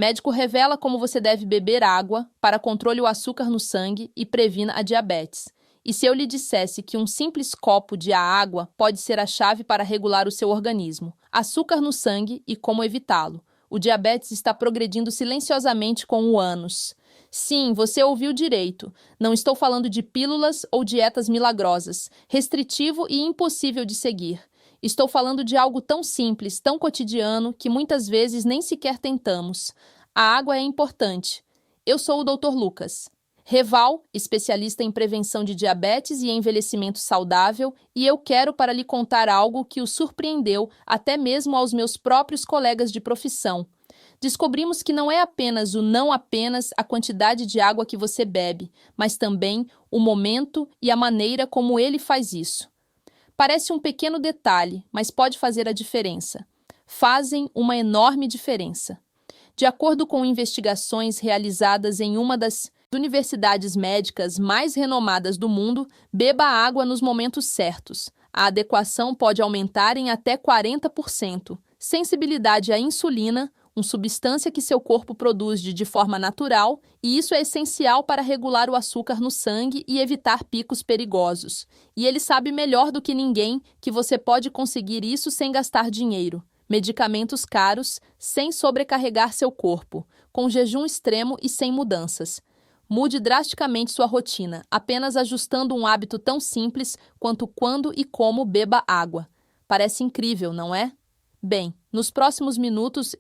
Médico revela como você deve beber água para controle o açúcar no sangue e previna a diabetes. E se eu lhe dissesse que um simples copo de água pode ser a chave para regular o seu organismo, açúcar no sangue e como evitá-lo? O diabetes está progredindo silenciosamente com o ânus. Sim, você ouviu direito. Não estou falando de pílulas ou dietas milagrosas, restritivo e impossível de seguir. Estou falando de algo tão simples, tão cotidiano, que muitas vezes nem sequer tentamos. A água é importante. Eu sou o Dr. Lucas Reval, especialista em prevenção de diabetes e envelhecimento saudável, e eu quero para lhe contar algo que o surpreendeu até mesmo aos meus próprios colegas de profissão. Descobrimos que não é apenas a quantidade de água que você bebe, mas também o momento e a maneira como ele faz isso. Parece um pequeno detalhe, mas pode fazer a diferença. Fazem uma enorme diferença. De acordo com investigações realizadas em uma das universidades médicas mais renomadas do mundo, beba água nos momentos certos. A adequação pode aumentar em até 40%. Sensibilidade à insulina, uma substância que seu corpo produz de forma natural, e isso é essencial para regular o açúcar no sangue e evitar picos perigosos. E ele sabe melhor do que ninguém que você pode conseguir isso sem gastar dinheiro. Medicamentos caros, sem sobrecarregar seu corpo, com jejum extremo e sem mudanças. Mude drasticamente sua rotina, apenas ajustando um hábito tão simples quanto quando e como beba água. Parece incrível, não é? Bem, nos próximos minutos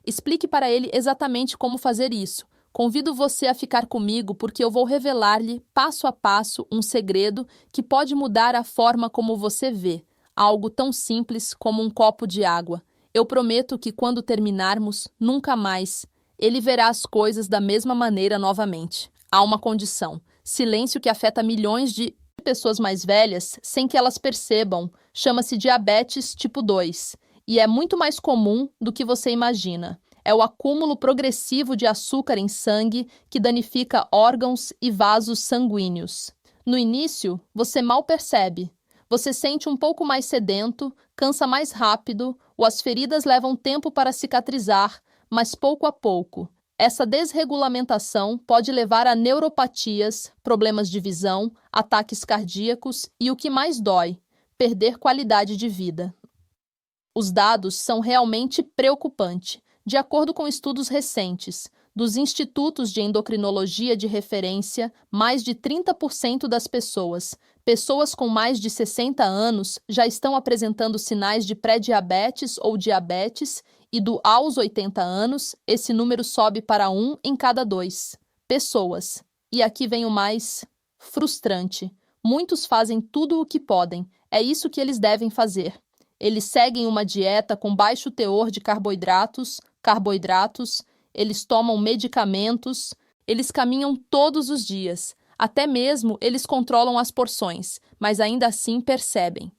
explique para ele exatamente como fazer isso. Convido você a ficar comigo porque eu vou revelar-lhe, passo a passo, um segredo que pode mudar a forma como você vê. Algo tão simples como um copo de água. Eu prometo que quando terminarmos, nunca mais, ele verá as coisas da mesma maneira novamente. Há uma condição: silêncio que afeta milhões de pessoas mais velhas sem que elas percebam. Chama-se diabetes tipo 2 e é muito mais comum do que você imagina. É o acúmulo progressivo de açúcar em sangue que danifica órgãos e vasos sanguíneos. No início, você mal percebe. Você sente um pouco mais sedento, cansa mais rápido, ou as feridas levam tempo para cicatrizar, mas pouco a pouco. Essa desregulamentação pode levar a neuropatias, problemas de visão, ataques cardíacos e o que mais dói, perder qualidade de vida. Os dados são realmente preocupantes. De acordo com estudos recentes, dos institutos de endocrinologia de referência, mais de 30% das pessoas com mais de 60 anos já estão apresentando sinais de pré-diabetes ou diabetes e aos 80 anos, esse número sobe para 1 em cada 2 pessoas. E aqui vem o mais frustrante. Muitos fazem tudo o que podem. É isso que eles devem fazer. Eles seguem uma dieta com baixo teor de carboidratos, eles tomam medicamentos, eles caminham todos os dias. Até mesmo eles controlam as porções, mas ainda assim percebem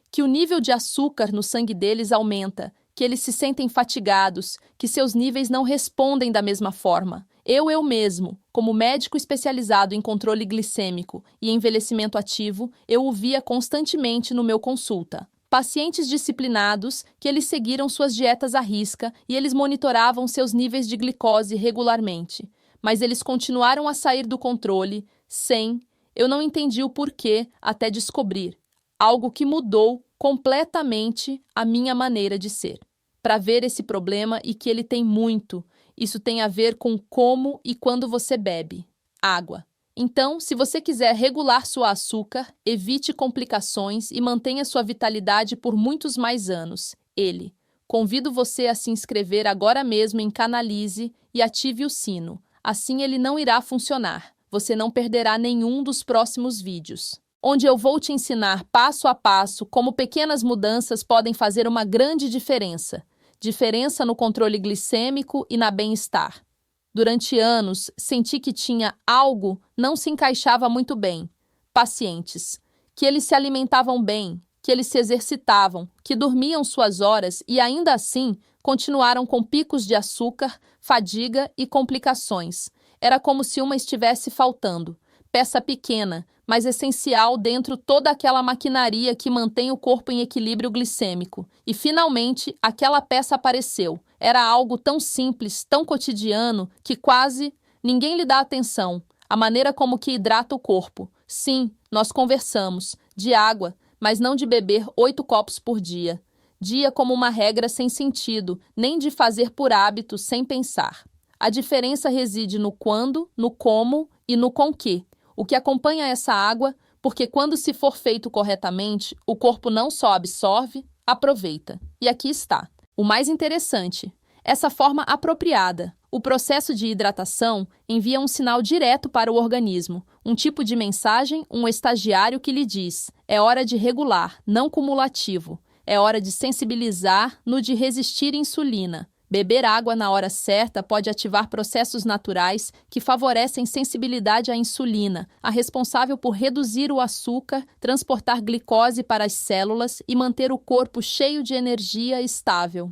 que o nível de açúcar no sangue deles aumenta, que eles se sentem fatigados, que seus níveis não respondem da mesma forma. Eu mesmo, como médico especializado em controle glicêmico e envelhecimento ativo, eu o via constantemente no meu consulta. Pacientes disciplinados que eles seguiram suas dietas à risca e eles monitoravam seus níveis de glicose regularmente. Mas eles continuaram a sair do controle eu não entendi o porquê até descobrir. Algo que mudou completamente a minha maneira de ser. Para ver esse problema e que ele tem muito. Isso tem a ver com como e quando você bebe. Água. Então, se você quiser regular sua açúcar, evite complicações e mantenha sua vitalidade por muitos mais anos. Convido você a se inscrever agora mesmo em Canalize e ative o sino. Assim ele não irá funcionar. Você não perderá nenhum dos próximos vídeos, onde eu vou te ensinar passo a passo como pequenas mudanças podem fazer uma grande diferença. Diferença no controle glicêmico e na bem-estar. Durante anos, senti que tinha algo não se encaixava muito bem. Pacientes, que eles se alimentavam bem, que eles se exercitavam, que dormiam suas horas e ainda assim continuaram com picos de açúcar, fadiga e complicações. Era como se uma estivesse faltando. Peça pequena, mas essencial dentro toda aquela maquinaria que mantém o corpo em equilíbrio glicêmico. E finalmente, aquela peça apareceu. Era algo tão simples, tão cotidiano, que quase ninguém lhe dá atenção. A maneira como que hidrata o corpo. Sim, nós conversamos, de água, mas não de beber 8 copos por dia. Dia como uma regra sem sentido, nem de fazer por hábito sem pensar. A diferença reside no quando, no como e no com que. O que acompanha essa água, porque quando se for feito corretamente, o corpo não só absorve, aproveita. E aqui está. O mais interessante, essa forma apropriada. O processo de hidratação envia um sinal direto para o organismo, um tipo de mensagem, um estagiário que lhe diz: é hora de regular, não cumulativo. É hora de sensibilizar no de resistir insulina. Beber água na hora certa pode ativar processos naturais que favorecem sensibilidade à insulina, a responsável por reduzir o açúcar, transportar glicose para as células e manter o corpo cheio de energia estável.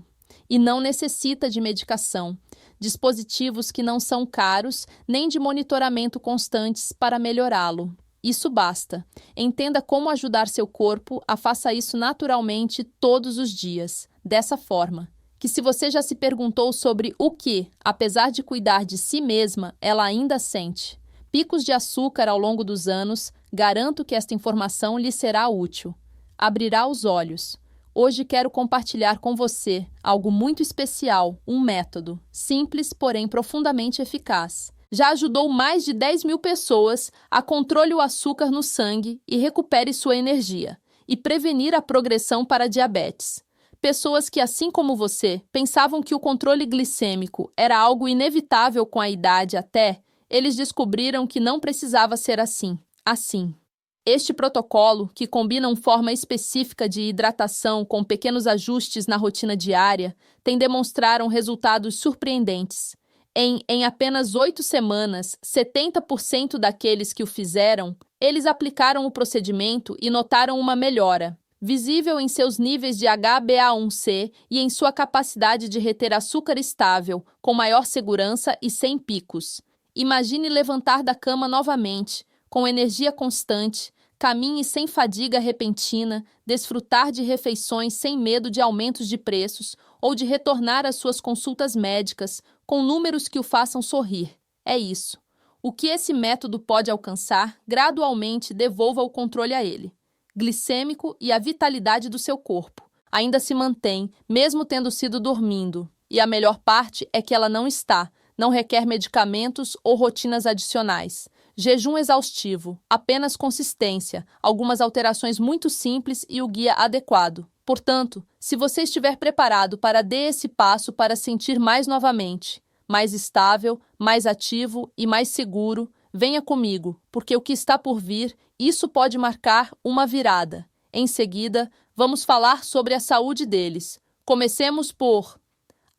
E não necessita de medicação, dispositivos que não são caros nem de monitoramento constantes para melhorá-lo. Isso basta. Entenda como ajudar seu corpo a faça isso naturalmente todos os dias, dessa forma. Que se você já se perguntou sobre o que, apesar de cuidar de si mesma, ela ainda sente picos de açúcar ao longo dos anos, garanto que esta informação lhe será útil. Abrirá os olhos. Hoje quero compartilhar com você algo muito especial, um método, simples, porém profundamente eficaz. Já ajudou mais de 10.000 pessoas a controle o açúcar no sangue e recupere sua energia, e prevenir a progressão para a diabetes. Pessoas que, assim como você, pensavam que o controle glicêmico era algo inevitável com a idade até, eles descobriram que não precisava ser assim. Este protocolo, que combina uma forma específica de hidratação com pequenos ajustes na rotina diária, tem demonstrado resultados surpreendentes. Em apenas 8 semanas, 70% daqueles que o fizeram, eles aplicaram o procedimento e notaram uma melhora, visível em seus níveis de HbA1c e em sua capacidade de reter açúcar estável, com maior segurança e sem picos. Imagine levantar da cama novamente, com energia constante, caminhe sem fadiga repentina, desfrutar de refeições sem medo de aumentos de preços ou de retornar às suas consultas médicas com números que o façam sorrir. É isso. O que esse método pode alcançar, gradualmente devolva o controle a ele. Glicêmico e a vitalidade do seu corpo. Ainda se mantém, mesmo tendo sido dormindo. E a melhor parte é que ela não está, não requer medicamentos ou rotinas adicionais. Jejum exaustivo, apenas consistência, algumas alterações muito simples e o guia adequado. Portanto, se você estiver preparado para dar esse passo para sentir mais novamente, mais estável, mais ativo e mais seguro, venha comigo, porque o que está por vir, isso pode marcar uma virada. Em seguida, vamos falar sobre a saúde deles. Comecemos por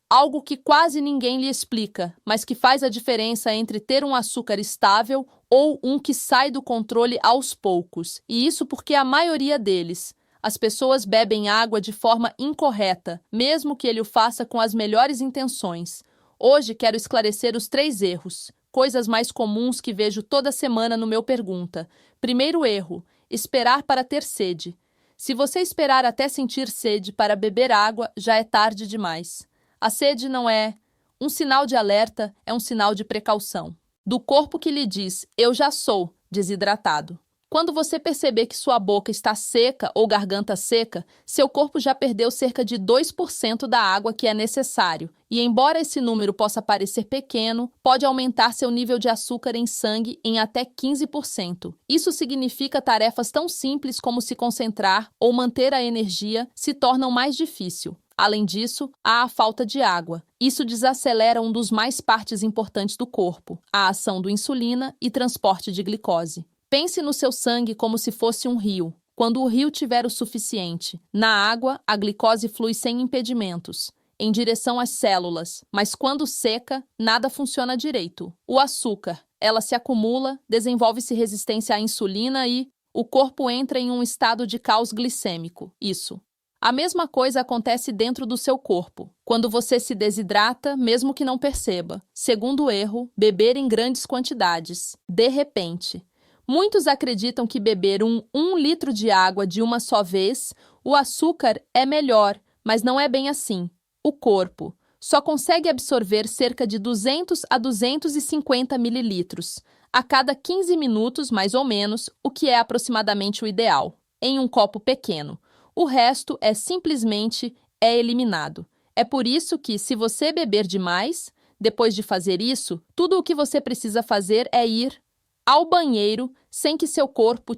algo que quase ninguém lhe explica, mas que faz a diferença entre ter um açúcar estável ou um que sai do controle aos poucos. E isso porque a maioria deles, as pessoas bebem água de forma incorreta, mesmo que ele o faça com as melhores intenções. Hoje quero esclarecer os 3 erros, coisas mais comuns que vejo toda semana no meu Pergunta. Primeiro erro, esperar para ter sede. Se você esperar até sentir sede para beber água, já é tarde demais. A sede não é um sinal de alerta, é um sinal de precaução. Do corpo que lhe diz, eu já sou desidratado. Quando você perceber que sua boca está seca ou garganta seca, seu corpo já perdeu cerca de 2% da água que é necessário. E embora esse número possa parecer pequeno, pode aumentar seu nível de açúcar em sangue em até 15%. Isso significa tarefas tão simples como se concentrar ou manter a energia se tornam mais difícil. Além disso, há a falta de água. Isso desacelera um dos mais partes importantes do corpo, a ação do insulina e transporte de glicose. Pense no seu sangue como se fosse um rio. Quando o rio tiver o suficiente, na água, a glicose flui sem impedimentos, em direção às células, mas quando seca, nada funciona direito. O açúcar, ela se acumula, desenvolve-se resistência à insulina e o corpo entra em um estado de caos glicêmico. Isso. A mesma coisa acontece dentro do seu corpo, quando você se desidrata, mesmo que não perceba. Segundo erro, beber em grandes quantidades. De repente. Muitos acreditam que beber 1 litro de água de uma só vez, o açúcar é melhor, mas não é bem assim. O corpo, só consegue absorver cerca de 200 a 250 mililitros, a cada 15 minutos, mais ou menos, o que é aproximadamente o ideal, em um copo pequeno. O resto simplesmente eliminado. É por isso que, se você beber demais, depois de fazer isso, tudo o que você precisa fazer é ir ao banheiro sem que seu corpo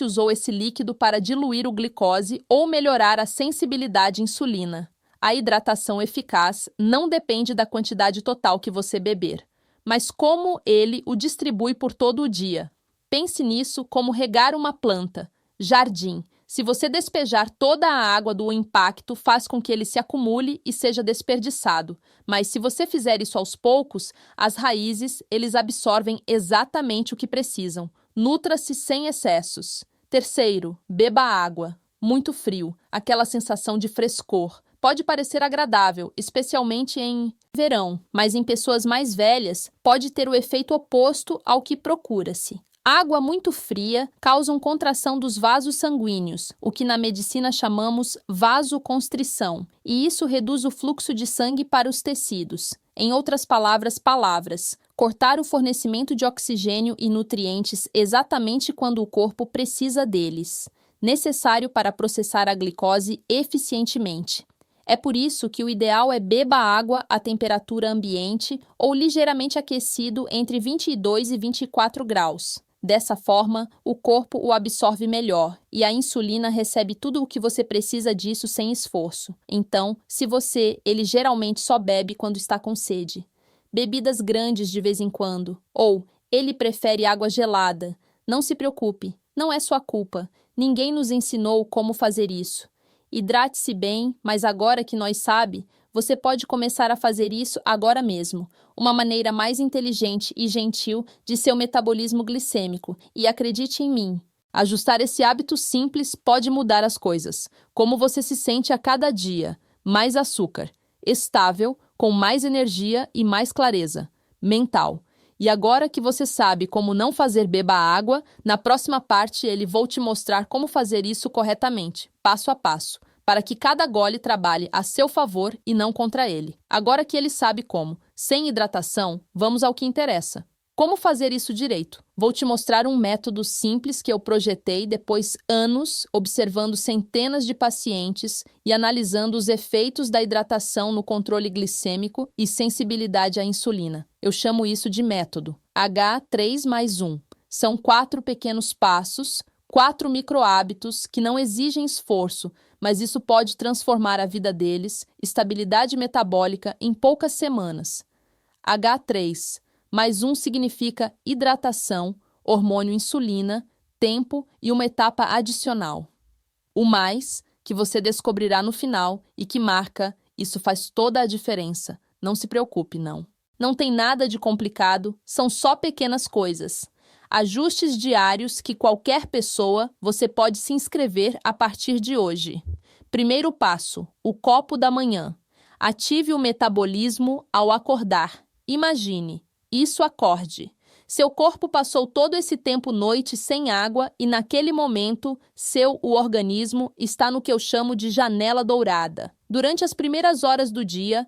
usou esse líquido para diluir o glicose ou melhorar a sensibilidade à insulina. A hidratação eficaz não depende da quantidade total que você beber, mas como ele o distribui por todo o dia. Pense nisso como regar uma planta, jardim. Se você despejar toda a água do impacto, faz com que ele se acumule e seja desperdiçado. Mas se você fizer isso aos poucos, as raízes, eles absorvem exatamente o que precisam. Nutra-se sem excessos. Terceiro, beba água. Muito frio, aquela sensação de frescor. Pode parecer agradável, especialmente em verão, mas em pessoas mais velhas pode ter o efeito oposto ao que procura-se. Água muito fria causa contração dos vasos sanguíneos, o que na medicina chamamos vasoconstrição, e isso reduz o fluxo de sangue para os tecidos. Em outras palavras, cortar o fornecimento de oxigênio e nutrientes exatamente quando o corpo precisa deles, necessário para processar a glicose eficientemente. É por isso que o ideal é beba água a temperatura ambiente ou ligeiramente aquecido entre 22 e 24 graus. Dessa forma, o corpo o absorve melhor e a insulina recebe tudo o que você precisa disso sem esforço. Então, ele geralmente só bebe quando está com sede. Bebidas grandes de vez em quando, ou ele prefere água gelada. Não se preocupe, não é sua culpa. Ninguém nos ensinou como fazer isso. Hidrate-se bem, mas agora que nós sabe, você pode começar a fazer isso agora mesmo. Uma maneira mais inteligente e gentil de seu metabolismo glicêmico. E acredite em mim, ajustar esse hábito simples pode mudar as coisas. Como você se sente a cada dia. Mais açúcar. Estável, com mais energia e mais clareza. Mental. E agora que você sabe como não fazer beba água, na próxima parte vou te mostrar como fazer isso corretamente, passo a passo, para que cada gole trabalhe a seu favor e não contra ele. Agora que ele sabe como, sem hidratação, vamos ao que interessa. Como fazer isso direito? Vou te mostrar um método simples que eu projetei depois anos observando centenas de pacientes e analisando os efeitos da hidratação no controle glicêmico e sensibilidade à insulina. Eu chamo isso de método H3+1. São 4 pequenos passos, 4 micro-hábitos que não exigem esforço, mas isso pode transformar a vida deles, estabilidade metabólica em poucas semanas. H3+1 significa hidratação, hormônio insulina, tempo e uma etapa adicional. O mais, que você descobrirá no final e que marca, isso faz toda a diferença. Não se preocupe, não. Não tem nada de complicado, são só pequenas coisas. Ajustes diários que qualquer pessoa você pode se inscrever a partir de hoje. Primeiro passo, o copo da manhã. Ative o metabolismo ao acordar. Imagine. Isso acorde. Seu corpo passou todo esse tempo noite sem água e naquele momento, o organismo está no que eu chamo de janela dourada. Durante as primeiras horas do dia,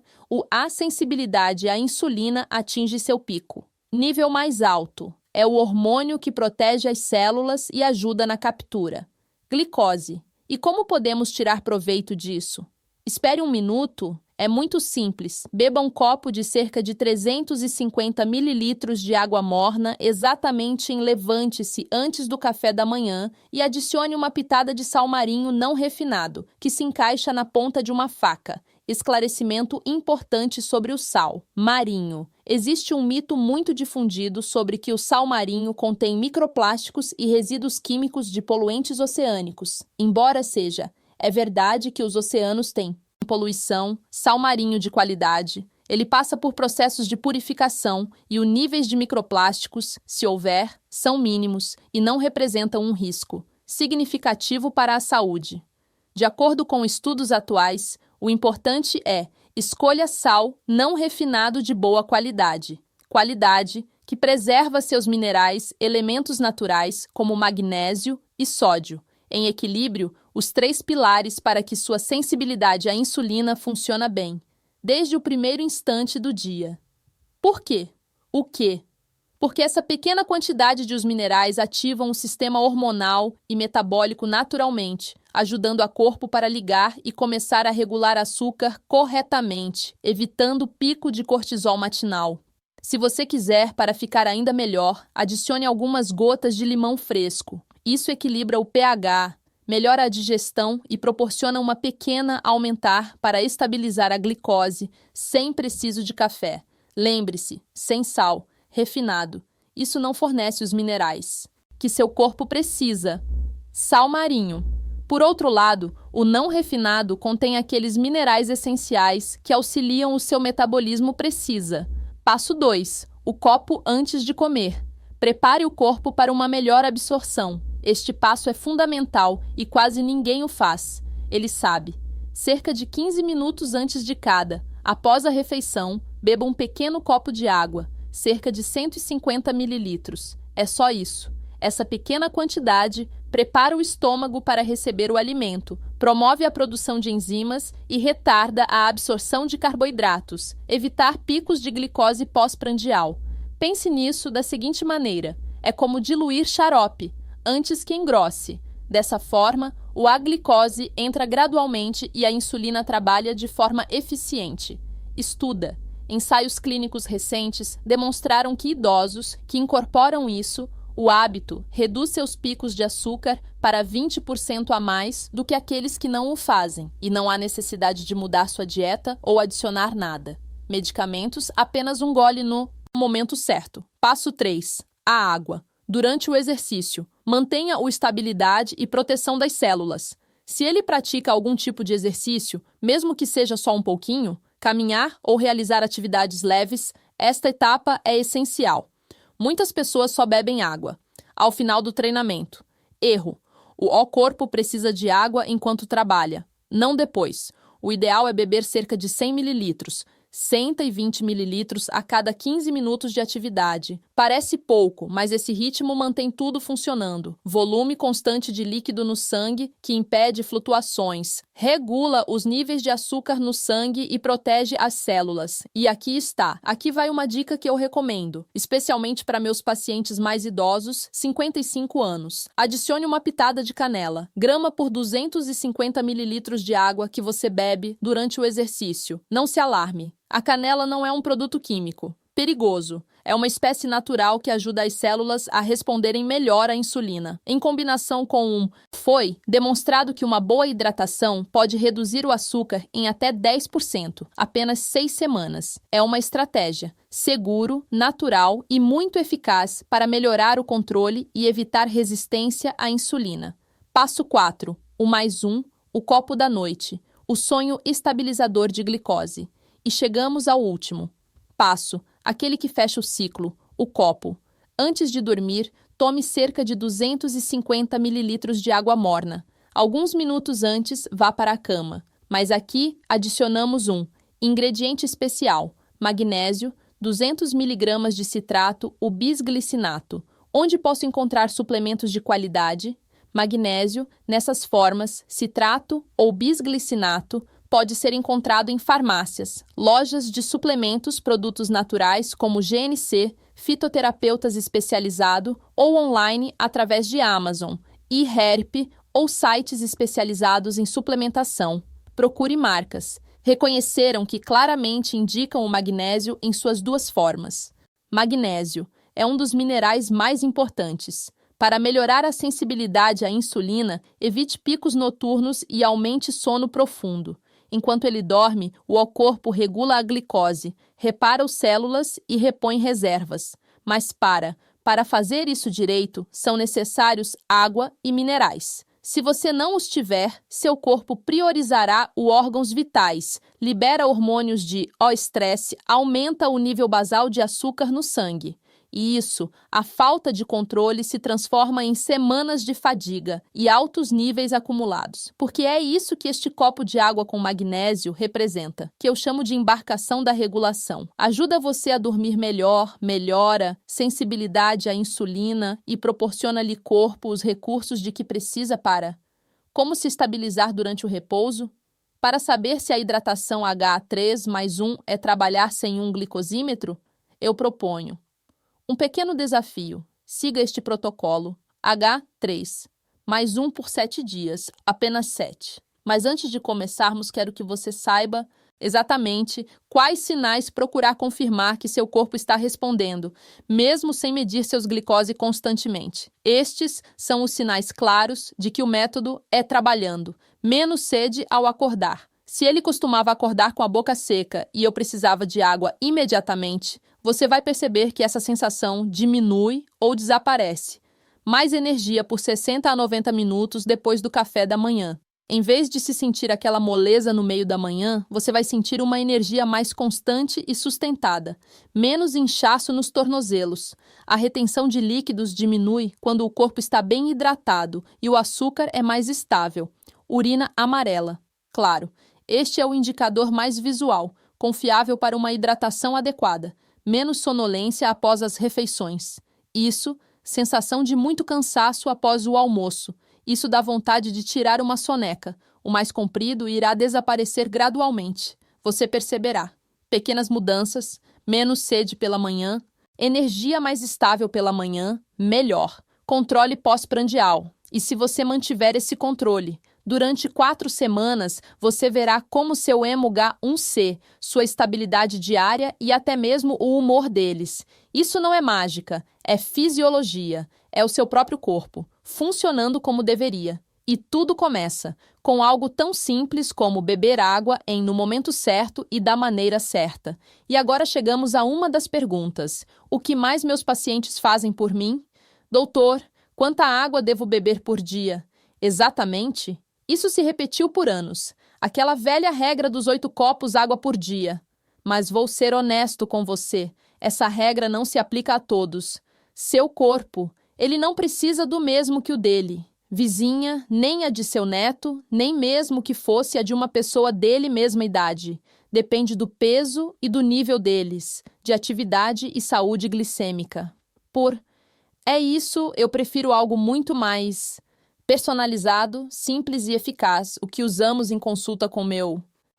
a sensibilidade à insulina atinge seu pico. Nível mais alto. É o hormônio que protege as células e ajuda na captura. Glicose. E como podemos tirar proveito disso? Espere um minuto. É muito simples. Beba um copo de cerca de 350 mililitros de água morna exatamente em levante-se antes do café da manhã e adicione uma pitada de sal marinho não refinado, que se encaixa na ponta de uma faca. Esclarecimento importante sobre o sal marinho. Existe um mito muito difundido sobre que o sal marinho contém microplásticos e resíduos químicos de poluentes oceânicos. Embora é verdade que os oceanos têm poluição, sal marinho de qualidade, ele passa por processos de purificação e os níveis de microplásticos, se houver, são mínimos e não representam um risco significativo para a saúde. De acordo com estudos atuais, o importante escolha sal não refinado de boa qualidade. Qualidade que preserva seus minerais, elementos naturais como magnésio e sódio, em equilíbrio, os 3 pilares para que sua sensibilidade à insulina funcione bem. desde o primeiro instante do dia. Por quê? O quê? Porque essa pequena quantidade de os minerais ativam o sistema hormonal e metabólico naturalmente, ajudando a corpo para ligar e começar a regular açúcar corretamente, evitando o pico de cortisol matinal. Se você quiser, para ficar ainda melhor, adicione algumas gotas de limão fresco. Isso equilibra o pH, melhora a digestão e proporciona uma pequena aumentar para estabilizar a glicose, sem preciso de café. Lembre-se, sem sal, refinado. Isso não fornece os minerais que seu corpo precisa. Sal marinho. Por outro lado, o não refinado contém aqueles minerais essenciais que auxiliam o seu metabolismo precisa. Passo 2. O copo antes de comer. Prepare o corpo para uma melhor absorção. Este passo é fundamental e quase ninguém o faz. Ele sabe. Cerca de 15 minutos antes de cada, após a refeição, beba um pequeno copo de água, cerca de 150 mililitros. É só isso. Essa pequena quantidade prepara o estômago para receber o alimento, promove a produção de enzimas e retarda a absorção de carboidratos, evitar picos de glicose pós-prandial. Pense nisso da seguinte maneira: é como diluir xarope, antes que engrosse. Dessa forma, a glicose entra gradualmente e a insulina trabalha de forma eficiente. Estuda. Ensaios clínicos recentes demonstraram que idosos que incorporam isso, o hábito, reduz seus picos de açúcar para 20% a mais do que aqueles que não o fazem, e não há necessidade de mudar sua dieta ou adicionar nada. Medicamentos, apenas um gole no momento certo. Passo 3. A água. Durante o exercício, mantenha a estabilidade e proteção das células. Se ele pratica algum tipo de exercício, mesmo que seja só um pouquinho, caminhar ou realizar atividades leves, esta etapa é essencial. Muitas pessoas só bebem água ao final do treinamento. Erro. O corpo precisa de água enquanto trabalha, não depois. O ideal é beber cerca de 100 mililitros, 120 mililitros a cada 15 minutos de atividade. Parece pouco, mas esse ritmo mantém tudo funcionando. Volume constante de líquido no sangue, que impede flutuações. Regula os níveis de açúcar no sangue e protege as células. E aqui está. Aqui vai uma dica que eu recomendo, especialmente para meus pacientes mais idosos, 55 anos. Adicione uma pitada de canela, grama por 250 mililitros de água que você bebe durante o exercício. Não se alarme. A canela não é um produto químico. Perigoso. É uma espécie natural que ajuda as células a responderem melhor à insulina. Em combinação com foi demonstrado que uma boa hidratação pode reduzir o açúcar em até 10%, apenas 6 semanas. É uma estratégia seguro, natural e muito eficaz para melhorar o controle e evitar resistência à insulina. Passo 4. O mais um, o copo da noite. O sonho estabilizador de glicose. E chegamos ao último passo, aquele que fecha o ciclo, o copo. Antes de dormir, tome cerca de 250 mililitros de água morna. Alguns minutos antes, vá para a cama. Mas aqui adicionamos um ingrediente especial, magnésio, 200 miligramas de citrato, o bisglicinato. Onde posso encontrar suplementos de qualidade? Magnésio, nessas formas, citrato ou bisglicinato, pode ser encontrado em farmácias, lojas de suplementos, produtos naturais como GNC, fitoterapeutas especializados ou online através de Amazon, eHerp ou sites especializados em suplementação. Procure marcas. Reconheceram que claramente indicam o magnésio em suas duas formas. Magnésio é um dos minerais mais importantes. Para melhorar a sensibilidade à insulina, evite picos noturnos e aumente sono profundo. Enquanto ele dorme, o corpo regula a glicose, repara as células e repõe reservas. Mas para fazer isso direito, são necessários água e minerais. Se você não os tiver, seu corpo priorizará os órgãos vitais, libera hormônios de estresse, aumenta o nível basal de açúcar no sangue. E isso, a falta de controle se transforma em semanas de fadiga e altos níveis acumulados. Porque é isso que este copo de água com magnésio representa, que eu chamo de embarcação da regulação. Ajuda você a dormir melhor, melhora sensibilidade à insulina e proporciona-lhe corpo os recursos de que precisa para como se estabilizar durante o repouso, Para saber se a hidratação HA3+1 é trabalhar sem um glicosímetro, eu proponho um pequeno desafio. Siga este protocolo H3, mais 1 por 7 dias, apenas 7. Mas antes de começarmos, quero que você saiba exatamente quais sinais procurar confirmar que seu corpo está respondendo, mesmo sem medir seus glicose constantemente. Estes são os sinais claros de que o método é trabalhando. Menos sede ao acordar. Se ele costumava acordar com a boca seca e eu precisava de água imediatamente, você vai perceber que essa sensação diminui ou desaparece. Mais energia por 60 a 90 minutos depois do café da manhã. Em vez de se sentir aquela moleza no meio da manhã, você vai sentir uma energia mais constante e sustentada, menos inchaço nos tornozelos. A retenção de líquidos diminui quando o corpo está bem hidratado e o açúcar é mais estável. Urina amarela. Claro, este é o indicador mais visual, confiável para uma hidratação adequada, menos sonolência após as refeições. Isso, sensação de muito cansaço após o almoço. Isso dá vontade de tirar uma soneca. O mais comprido irá desaparecer gradualmente. Você perceberá. Pequenas mudanças, menos sede pela manhã, energia mais estável pela manhã, melhor. Controle pós-prandial. E se você mantiver esse controle, durante 4 semanas, você verá como seu HbA1c, sua estabilidade diária e até mesmo o humor deles. Isso não é mágica, é fisiologia, é o seu próprio corpo, funcionando como deveria. E tudo começa com algo tão simples como beber água no momento certo e da maneira certa. E agora chegamos a uma das perguntas. O que mais meus pacientes fazem por mim? Doutor, quanta água devo beber por dia? Exatamente? Isso se repetiu por anos. Aquela velha regra dos 8 copos água por dia. Mas vou ser honesto com você. Essa regra não se aplica a todos. Seu corpo, ele não precisa do mesmo que o dele. Vizinha, nem a de seu neto, nem mesmo que fosse a de uma pessoa dele mesma idade. Depende do peso e do nível deles, de atividade e saúde glicêmica. É isso, eu prefiro algo muito mais personalizado, simples e eficaz, o que usamos em consulta com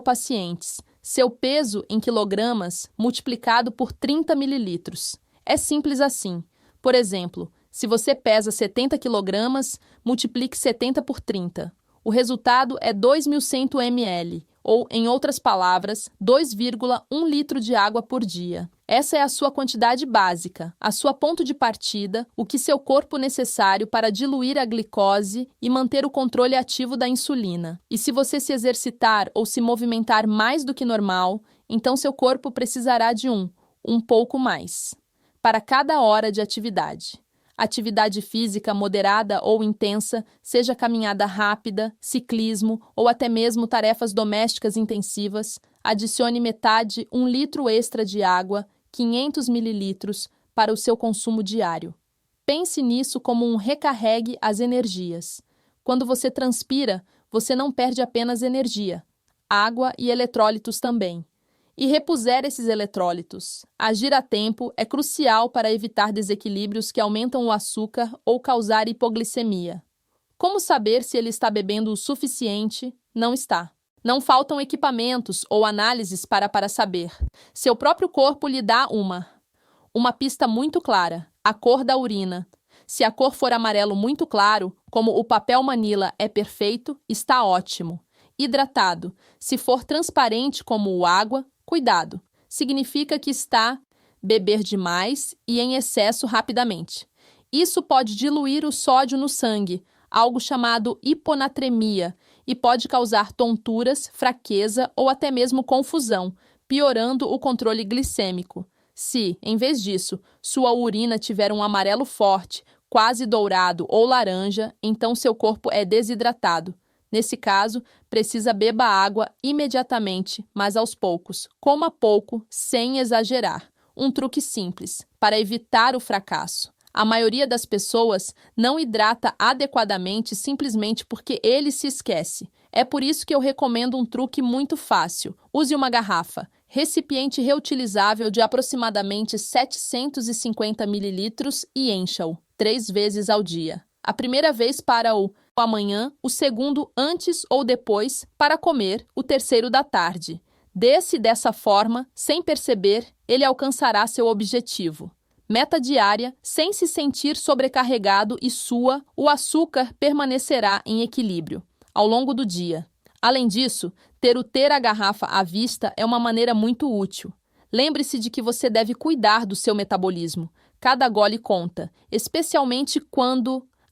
pacientes. Seu peso em quilogramas multiplicado por 30 mililitros. É simples assim. Por exemplo, se você pesa 70 quilogramas, multiplique 70 por 30. O resultado é 2.100 ml, ou, em outras palavras, 2,1 litro de água por dia. Essa é a sua quantidade básica, a sua ponto de partida, o que seu corpo necessário para diluir a glicose e manter o controle ativo da insulina. E se você se exercitar ou se movimentar mais do que normal, então seu corpo precisará de um pouco mais, para cada hora de atividade. Atividade física moderada ou intensa, seja caminhada rápida, ciclismo ou até mesmo tarefas domésticas intensivas, adicione metade 1 litro extra de água, 500 mililitros, para o seu consumo diário. Pense nisso como um recarregue as energias. Quando você transpira, você não perde apenas energia, água e eletrólitos também. E repuser esses eletrólitos. Agir a tempo é crucial para evitar desequilíbrios que aumentam o açúcar ou causar hipoglicemia. Como saber se ele está bebendo o suficiente? Não está. Não faltam equipamentos ou análises para saber. Seu próprio corpo lhe dá uma pista muito clara, a cor da urina. Se a cor for amarelo muito claro, como o papel Manila é perfeito, está ótimo. Hidratado. Se for transparente como água, cuidado. Significa que está beber demais e em excesso rapidamente. Isso pode diluir o sódio no sangue, algo chamado hiponatremia, e pode causar tonturas, fraqueza ou até mesmo confusão, piorando o controle glicêmico. Se, em vez disso, sua urina tiver um amarelo forte, quase dourado ou laranja, então seu corpo é desidratado. Nesse caso, beba água imediatamente, mas aos poucos. Coma pouco, sem exagerar. Um truque simples, para evitar o fracasso. A maioria das pessoas não hidrata adequadamente simplesmente porque ele se esquece. É por isso que eu recomendo um truque muito fácil. Use uma garrafa, recipiente reutilizável de aproximadamente 750 mililitros e encha-o 3 vezes ao dia. A primeira vez para o amanhã, o segundo antes ou depois para comer, o terceiro da tarde. Dessa forma, sem perceber, ele alcançará seu objetivo. Meta diária, sem se sentir sobrecarregado e o açúcar permanecerá em equilíbrio ao longo do dia. Além disso, ter a garrafa à vista é uma maneira muito útil. Lembre-se de que você deve cuidar do seu metabolismo. Cada gole conta, especialmente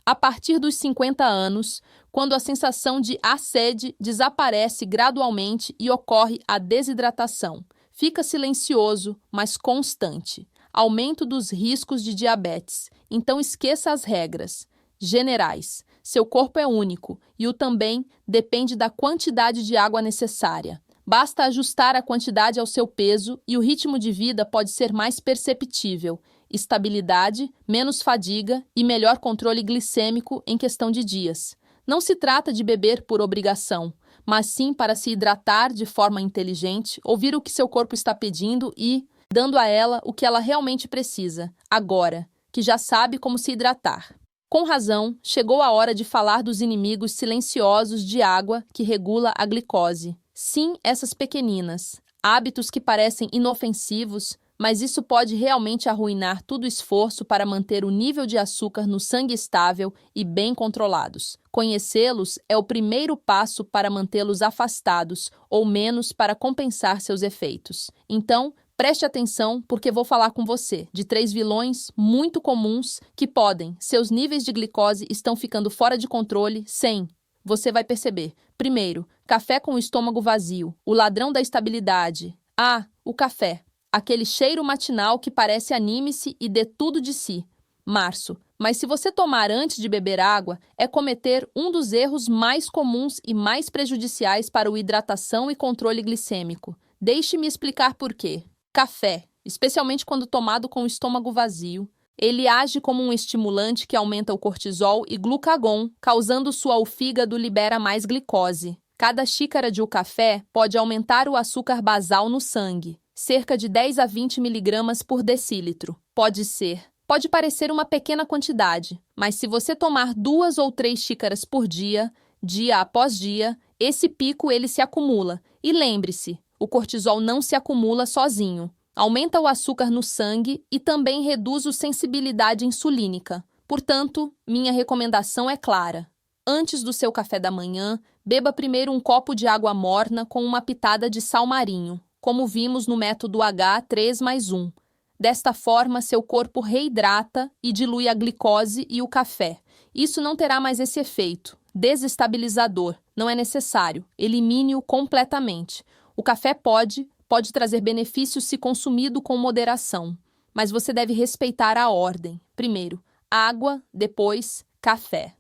a partir dos 50 anos, quando a sensação de sede desaparece gradualmente e ocorre a desidratação. Fica silencioso, mas constante. Aumento dos riscos de diabetes. Então esqueça as regras generais. Seu corpo é único e o também depende da quantidade de água necessária. Basta ajustar a quantidade ao seu peso e o ritmo de vida pode ser mais perceptível. Estabilidade, menos fadiga e melhor controle glicêmico em questão de dias. Não se trata de beber por obrigação, mas sim para se hidratar de forma inteligente, ouvir o que seu corpo está pedindo e dando a ela o que ela realmente precisa, agora, que já sabe como se hidratar. Com razão, chegou a hora de falar dos inimigos silenciosos de água que regula a glicose. Sim, essas pequeninas, hábitos que parecem inofensivos, mas isso pode realmente arruinar todo o esforço para manter o nível de açúcar no sangue estável e bem controlados. Conhecê-los é o primeiro passo para mantê-los afastados ou menos para compensar seus efeitos. Então, preste atenção porque vou falar com você de 3 vilões muito comuns que seus níveis de glicose estão ficando fora de controle sem. Você vai perceber. Primeiro, café com o estômago vazio, o ladrão da estabilidade. O café. Aquele cheiro matinal que parece anime-se e dê tudo de si. Março. Mas se você tomar antes de beber água, é cometer um dos erros mais comuns e mais prejudiciais para a hidratação e controle glicêmico. Deixe-me explicar por quê. Café, especialmente quando tomado com o estômago vazio, ele age como um estimulante que aumenta o cortisol e glucagon, causando o fígado libera mais glicose. Cada xícara de café pode aumentar o açúcar basal no sangue, cerca de 10 a 20 miligramas por decilitro. Pode parecer uma pequena quantidade, mas se você tomar 2 ou 3 xícaras por dia, dia após dia, esse pico ele se acumula. E lembre-se, o cortisol não se acumula sozinho. Aumenta o açúcar no sangue e também reduz a sensibilidade insulínica. Portanto, minha recomendação é clara. Antes do seu café da manhã, beba primeiro um copo de água morna com uma pitada de sal marinho, como vimos no método H3+1. Desta forma, seu corpo reidrata e dilui a glicose e o café. Isso não terá mais esse efeito desestabilizador. Não é necessário. Elimine-o completamente. O café pode trazer benefícios se consumido com moderação, mas você deve respeitar a ordem. Primeiro, água, depois, café.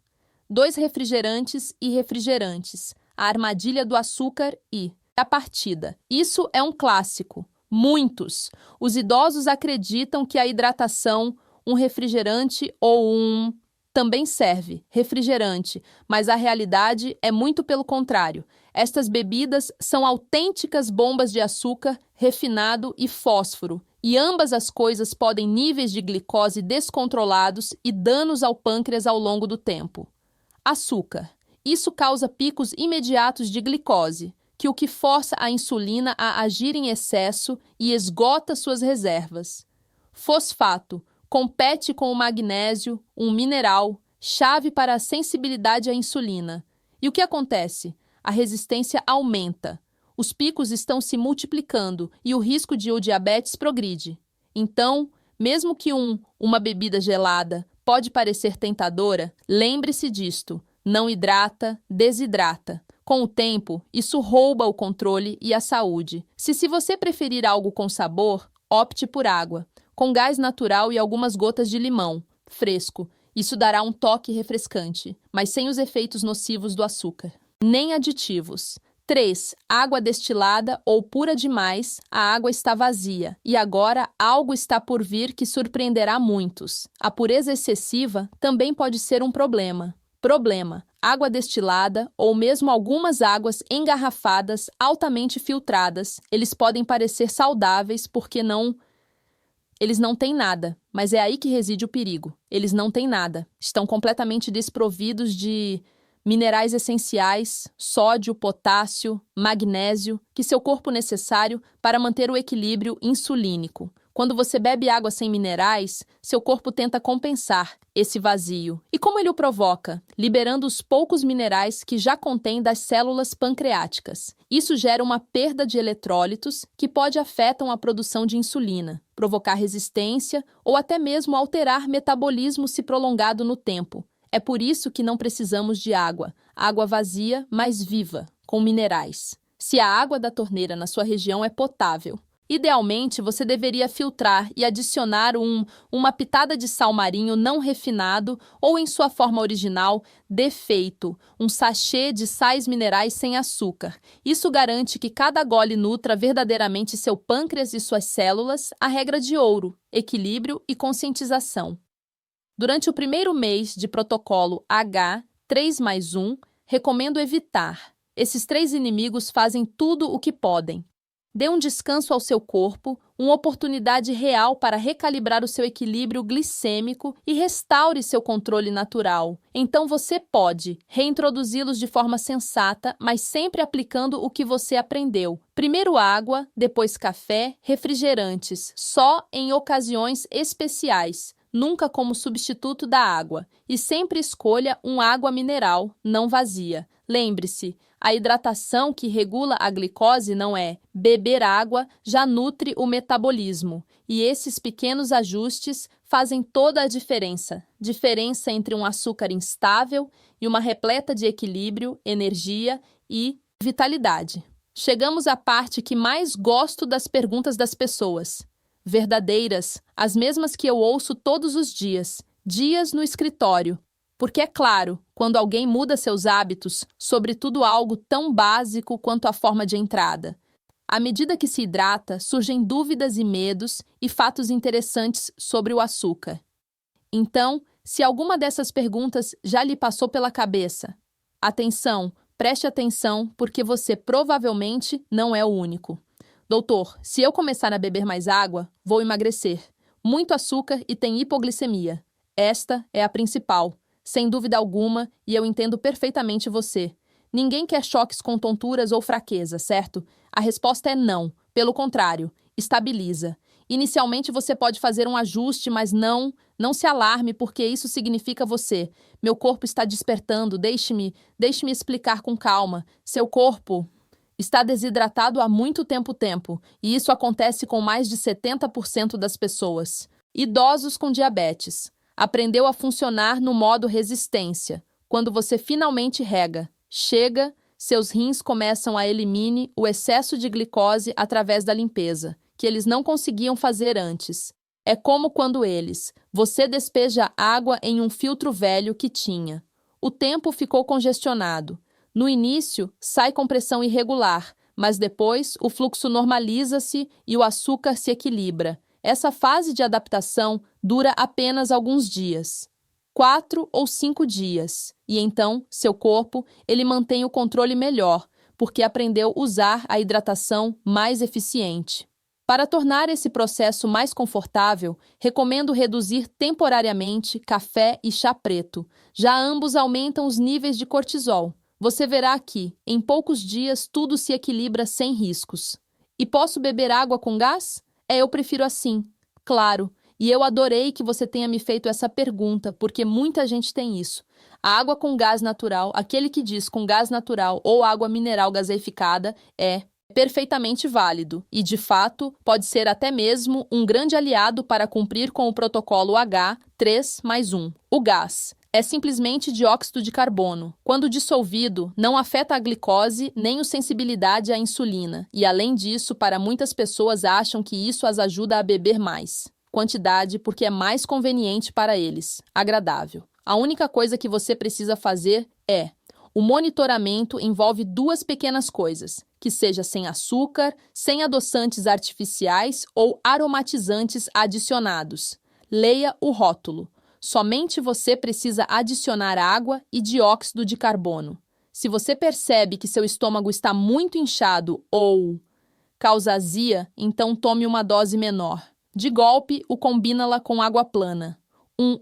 2 refrigerantes e refrigerantes. A armadilha do açúcar e a partida. Isso é um clássico. Muitos. Os idosos acreditam que a hidratação, um refrigerante ou também serve refrigerante, mas a realidade é muito pelo contrário. Estas bebidas são autênticas bombas de açúcar, refinado e fósforo, e ambas as coisas podem níveis de glicose descontrolados e danos ao pâncreas ao longo do tempo. Açúcar. Isso causa picos imediatos de glicose, o que força a insulina a agir em excesso e esgota suas reservas. Fosfato. Compete com o magnésio, um mineral, chave para a sensibilidade à insulina. E o que acontece? A resistência aumenta. Os picos estão se multiplicando e o risco de diabetes progride. Então, mesmo que uma bebida gelada pode parecer tentadora, lembre-se disto. Não hidrata, desidrata. Com o tempo, isso rouba o controle e a saúde. Se você preferir algo com sabor, opte por água, com gás natural e algumas gotas de limão, fresco. Isso dará um toque refrescante, mas sem os efeitos nocivos do açúcar. Nem aditivos. 3. Água destilada ou pura demais, a água está vazia. E agora algo está por vir que surpreenderá muitos. A pureza excessiva também pode ser um problema. Água destilada ou mesmo algumas águas engarrafadas altamente filtradas, eles podem parecer saudáveis porque não Eles não têm nada, mas é aí que reside o perigo. Eles não têm nada. Estão completamente desprovidos de minerais essenciais, sódio, potássio, magnésio, que seu corpo necessário para manter o equilíbrio insulínico. Quando você bebe água sem minerais, seu corpo tenta compensar esse vazio. E como ele o provoca? Liberando os poucos minerais que já contém das células pancreáticas. Isso gera uma perda de eletrólitos que pode afetar a produção de insulina, provocar resistência ou até mesmo alterar metabolismo se prolongado no tempo. É por isso que não precisamos de água vazia, mas viva, com minerais. Se a água da torneira na sua região é potável, idealmente você deveria filtrar e adicionar uma pitada de sal marinho não refinado ou, em sua forma original, defeito, um sachê de sais minerais sem açúcar. Isso garante que cada gole nutra verdadeiramente seu pâncreas e suas células, a regra de ouro, equilíbrio e conscientização. Durante o primeiro mês de protocolo H3+1, recomendo evitar. Esses 3 inimigos fazem tudo o que podem. Dê um descanso ao seu corpo, uma oportunidade real para recalibrar o seu equilíbrio glicêmico e restaure seu controle natural. Então você pode reintroduzi-los de forma sensata, mas sempre aplicando o que você aprendeu. Primeiro água, depois café, refrigerantes, só em ocasiões especiais. Nunca como substituto da água, e sempre escolha água mineral, não vazia. Lembre-se, a hidratação que regula a glicose não é beber água, já nutre o metabolismo, e esses pequenos ajustes fazem toda a diferença. Diferença entre um açúcar instável e uma repleta de equilíbrio, energia e vitalidade. Chegamos à parte que mais gosto das perguntas das pessoas. Verdadeiras, as mesmas que eu ouço todos os dias no escritório. Porque é claro, quando alguém muda seus hábitos, sobretudo algo tão básico quanto a forma de entrada. À medida que se hidrata, surgem dúvidas e medos e fatos interessantes sobre o açúcar. Então, se alguma dessas perguntas já lhe passou pela cabeça, atenção, preste atenção, porque você provavelmente não é o único. Doutor, se eu começar a beber mais água, vou emagrecer. Muito açúcar e tem hipoglicemia. Esta é a principal, sem dúvida alguma, e eu entendo perfeitamente você. Ninguém quer choques com tonturas ou fraqueza, certo? A resposta é não. Pelo contrário, estabiliza. Inicialmente você pode fazer um ajuste, mas não se alarme, porque isso significa você. Meu corpo está despertando, deixe-me explicar com calma. Seu corpo está desidratado há muito tempo, e isso acontece com mais de 70% das pessoas. Idosos com diabetes. Aprendeu a funcionar no modo resistência. Quando você finalmente rega, chega, seus rins começam a eliminar o excesso de glicose através da limpeza, que eles não conseguiam fazer antes. É como quando você despeja água em um filtro velho que tinha. O tempo ficou congestionado. No início, sai com pressão irregular, mas depois o fluxo normaliza-se e o açúcar se equilibra. Essa fase de adaptação dura apenas alguns dias, 4 ou 5 dias, e então seu corpo ele mantém o controle melhor, porque aprendeu a usar a hidratação mais eficiente. Para tornar esse processo mais confortável, recomendo reduzir temporariamente café e chá preto. Já ambos aumentam os níveis de cortisol. Você verá que, em poucos dias, tudo se equilibra sem riscos. E posso beber água com gás? Eu prefiro assim. Claro, e eu adorei que você tenha me feito essa pergunta, porque muita gente tem isso. A água com gás natural, aquele que diz com gás natural ou água mineral gaseificada, é perfeitamente válido e, de fato, pode ser até mesmo um grande aliado para cumprir com o protocolo H3+1. O gás é simplesmente dióxido de carbono. Quando dissolvido, não afeta a glicose nem a sensibilidade à insulina. E, além disso, para muitas pessoas acham que isso as ajuda a beber mais quantidade porque é mais conveniente para eles, agradável. A única coisa que você precisa fazer o monitoramento envolve 2 pequenas coisas, que seja sem açúcar, sem adoçantes artificiais ou aromatizantes adicionados. Leia o rótulo. Somente você precisa adicionar água e dióxido de carbono. Se você percebe que seu estômago está muito inchado ou causa azia, então tome uma dose menor. De golpe, o combina-la com água plana.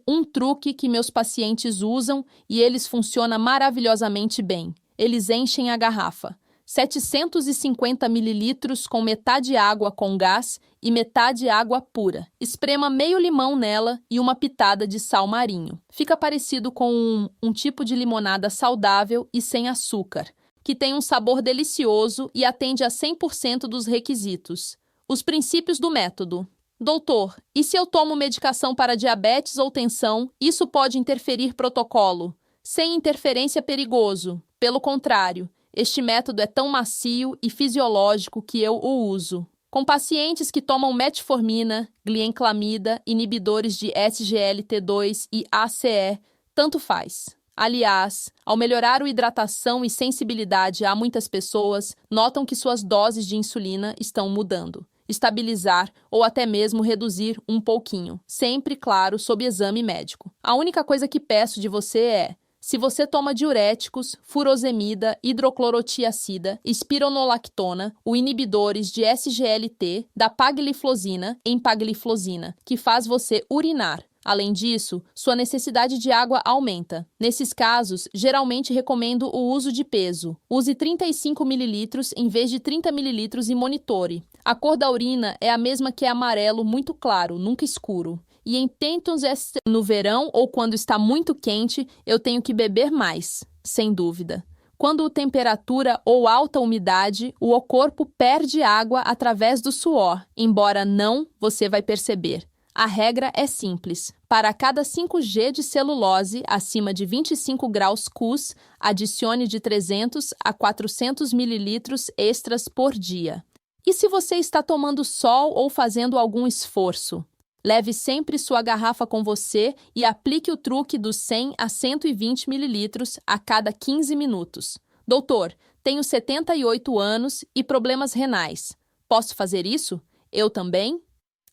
Um truque que meus pacientes usam e eles funcionam maravilhosamente bem. Eles enchem a garrafa. 750 mililitros com metade água com gás e metade água pura. Esprema meio limão nela e uma pitada de sal marinho. Fica parecido com um tipo de limonada saudável e sem açúcar, que tem um sabor delicioso e atende a 100% dos requisitos. Os princípios do método. Doutor, e se eu tomo medicação para diabetes ou tensão, isso pode interferir protocolo? Sem interferência perigoso. Pelo contrário, este método é tão macio e fisiológico que eu o uso. Com pacientes que tomam metformina, glienclamida, inibidores de SGLT2 e ACE, tanto faz. Aliás, ao melhorar a hidratação e sensibilidade a muitas pessoas, notam que suas doses de insulina estão mudando. Estabilizar ou até mesmo reduzir um pouquinho, sempre, claro, sob exame médico. A única coisa que peço de você é: se você toma diuréticos, furosemida, hidroclorotiazida, espironolactona, ou inibidores de SGLT, da pagliflozina, empagliflozina, que faz você urinar. Além disso, sua necessidade de água aumenta. Nesses casos, geralmente recomendo o uso de peso. Use 35 ml em vez de 30 ml e monitore. A cor da urina é a mesma que é amarelo muito claro, nunca escuro. E em tempos no verão ou quando está muito quente, eu tenho que beber mais, sem dúvida. Quando a temperatura ou alta umidade, o corpo perde água através do suor, embora não, você vai perceber. A regra é simples. Para cada 5G de celulose acima de 25 graus Cus, adicione de 300 a 400 mililitros extras por dia. E se você está tomando sol ou fazendo algum esforço? Leve sempre sua garrafa com você e aplique o truque dos 100 a 120 mililitros a cada 15 minutos. Doutor, tenho 78 anos e problemas renais. Posso fazer isso? Eu também?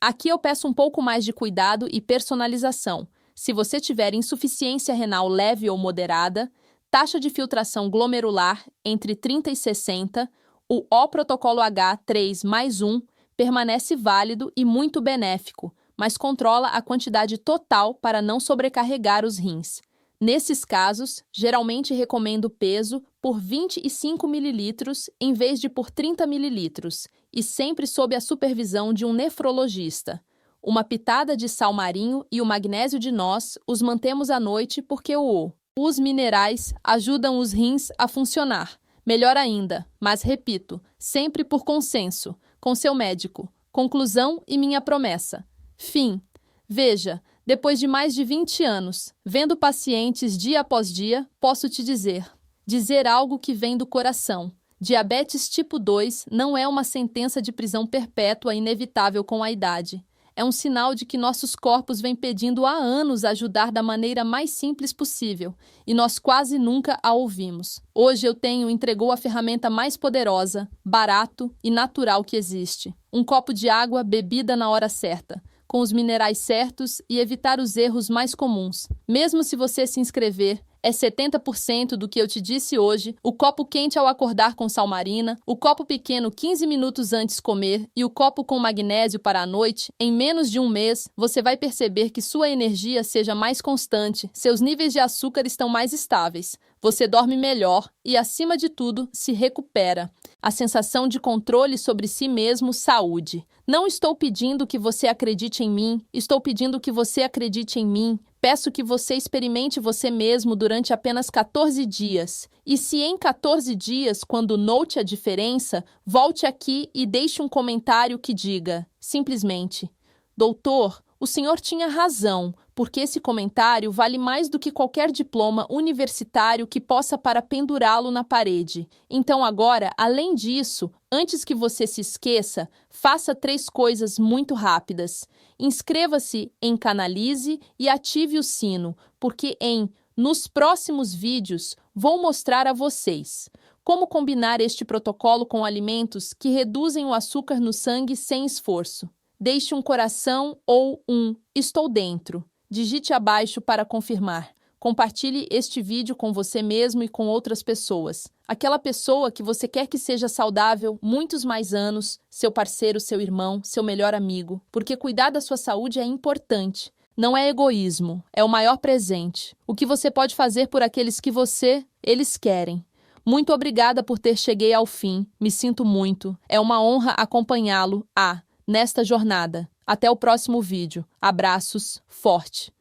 Aqui eu peço um pouco mais de cuidado e personalização. Se você tiver insuficiência renal leve ou moderada, taxa de filtração glomerular entre 30 e 60, o O-protocolo H3+1 permanece válido e muito benéfico, mas controla a quantidade total para não sobrecarregar os rins. Nesses casos, geralmente recomendo peso por 25 ml em vez de por 30 ml e sempre sob a supervisão de um nefrologista. Uma pitada de sal marinho e o magnésio de nós os mantemos à noite porque os minerais ajudam os rins a funcionar. Melhor ainda, mas repito, sempre por consenso, com seu médico. Conclusão e minha promessa. Fim. Veja, depois de mais de 20 anos, vendo pacientes dia após dia, posso te dizer algo que vem do coração. Diabetes tipo 2 não é uma sentença de prisão perpétua inevitável com a idade. É um sinal de que nossos corpos vêm pedindo há anos ajudar da maneira mais simples possível, e nós quase nunca a ouvimos. Hoje entregou a ferramenta mais poderosa, barato e natural que existe. Um copo de água bebida na hora certa, com os minerais certos e evitar os erros mais comuns. Mesmo se você se inscrever, é 70% do que eu te disse hoje, o copo quente ao acordar com sal marina, o copo pequeno 15 minutos antes comer e o copo com magnésio para a noite. Em menos de um mês, você vai perceber que sua energia seja mais constante, seus níveis de açúcar estão mais estáveis, você dorme melhor e, acima de tudo, se recupera. A sensação de controle sobre si mesmo, saúde. Não estou pedindo que você acredite em mim, estou pedindo que você acredite em mim. Peço que você experimente você mesmo durante apenas 14 dias. E se em 14 dias, quando note a diferença, volte aqui e deixe um comentário que diga, simplesmente, doutor, o senhor tinha razão, porque esse comentário vale mais do que qualquer diploma universitário que possa para pendurá-lo na parede. Então agora, além disso, antes que você se esqueça, faça 3 coisas muito rápidas. Inscreva-se em Canalize e ative o sino, porque nos próximos vídeos vou mostrar a vocês como combinar este protocolo com alimentos que reduzem o açúcar no sangue sem esforço. Deixe um coração ou estou dentro. Digite abaixo para confirmar. Compartilhe este vídeo com você mesmo e com outras pessoas. Aquela pessoa que você quer que seja saudável muitos mais anos, seu parceiro, seu irmão, seu melhor amigo. Porque cuidar da sua saúde é importante. Não é egoísmo, é o maior presente. O que você pode fazer por aqueles que eles querem. Muito obrigada por ter chegado ao fim. Me sinto muito. É uma honra acompanhá-lo nesta jornada. Até o próximo vídeo. Abraços, forte.